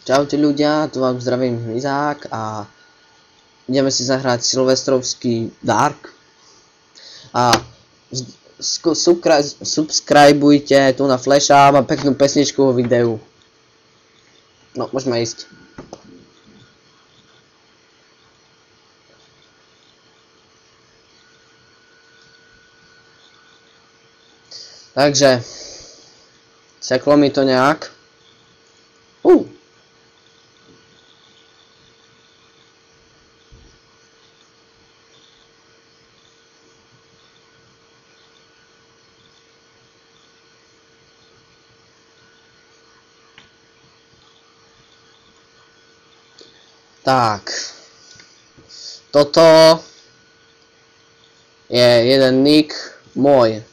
Čaute ľudia, tu vám zdravím Izák a ideme si zahrať silvestrovský Dark. A subscribujte tu na Flasha, mám peknú pesničku vo videu. No, môžeme ísť. Takže, seklo mi to nejak. Tak, toto je jeden nick môj.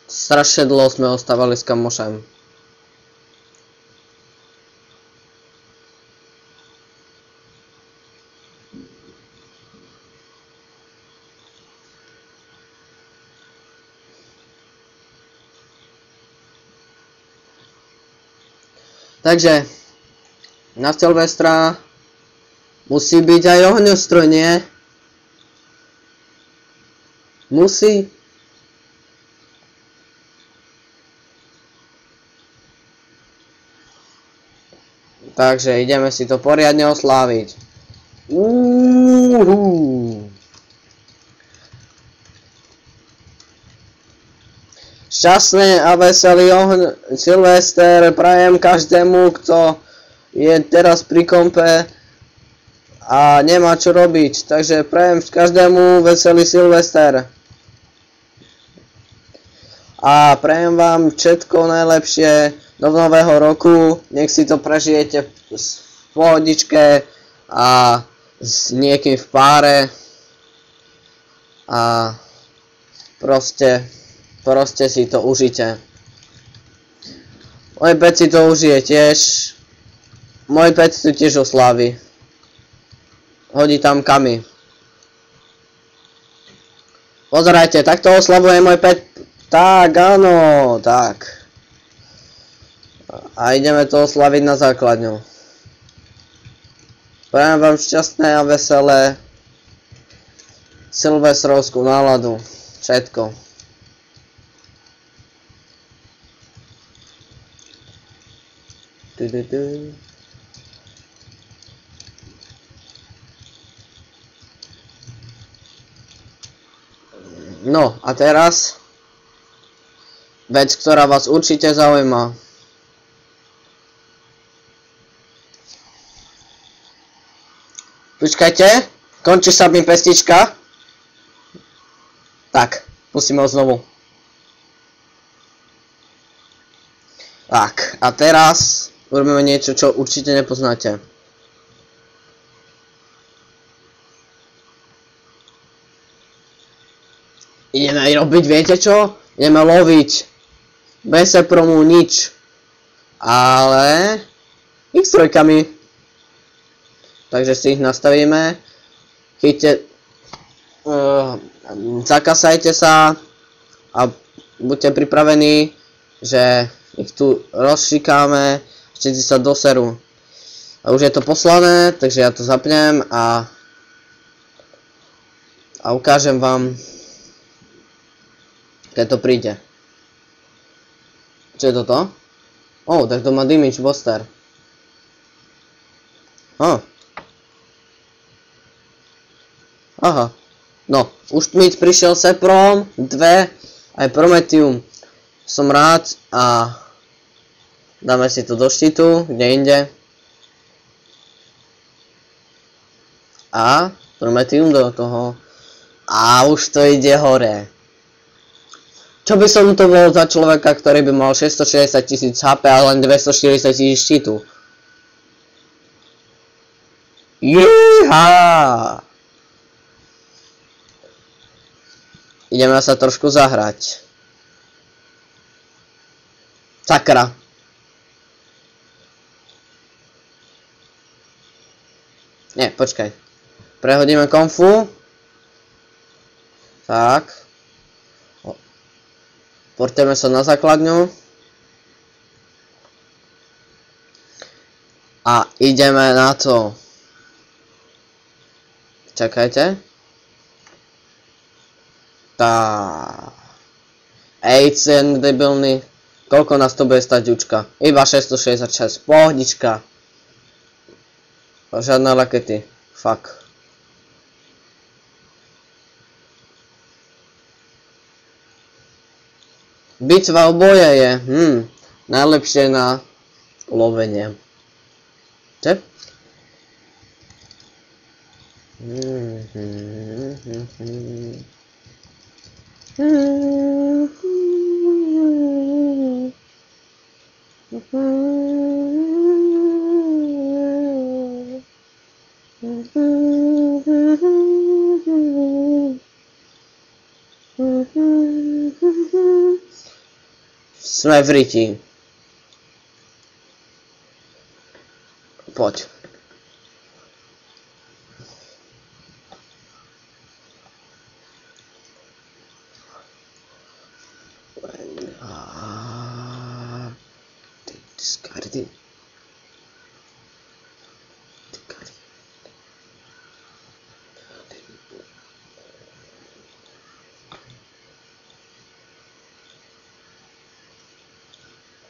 Strašne dlho sme ostávali s kamošem. Takže na Silvestra musí byť aj ohňostroj, nie? Musí. Takže ideme si to poriadne osláviť. Šťastný a veselý Silvester prajem každému, kto je teraz pri kompe a nemá čo robiť. Takže prajem každému veselý Silvester. A prajem vám všetko najlepšie do nového roku. Nech si to prežijete v pohodičke a s niekým v páre. A proste si to užite. Môj pec si to užije tiež. Môj pec tu tiež oslávi. Hodí tam kamy. Pozerajte, takto oslavuje môj pec. Tak, áno, tak. A ideme to oslaviť na základňu. Prajem vám šťastné a veselé silvestrovskú náladu. Všetko. No a teraz vec, ktorá vás určite zaujíma. Počkajte, končí sa mi pestička. Tak, musíme ho znovu. Tak, a teraz urobíme niečo, čo určite nepoznáte. Ideme robiť, viete čo? Ideme loviť. Bez sepromu nič. Ale X3. Takže si ich nastavíme. Chyťte. Zakasajte sa. A buďte pripravení, že ich tu rozšikáme. Všetci sa doserú. A už je to poslané, takže ja to zapnem a ukážem vám, keď to príde. Čo je toto? Tak to má damage booster. Aha. No, už mi prišiel Seprom, 2, aj Prometheum. Som rád a dáme si to do štítu, kde inde. A Prometheum do toho. A už to ide hore. Čo by som to bol za človeka, ktorý by mal 660 000 HP a len 240 000 štítu? Jíha! Ideme sa trošku zahrať. Sakra. Nie, počkaj. Prehodíme konfu. Tak. Portujeme sa na základňu. A ideme na to. Čakajte. Tá. Ej, cen debilný. Koľko nás to bude stať, Jučka? Iba 666. Pohodička. Žiadne rakety. Fuck. Bitva o boje je. Najlepšie na lovenie. Čo? Sme v riti. Poď. Discarding.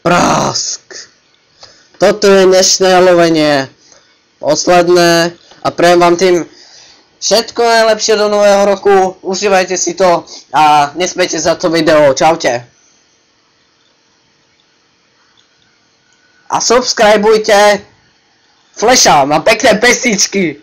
Prask. Toto je dnešné lovenie. Posledné. A prajem vám tým všetko najlepšie do nového roku. Užívajte si to a nesmejte za to video. Čaute. A subscribeujte Flasha, má pekné pesničky.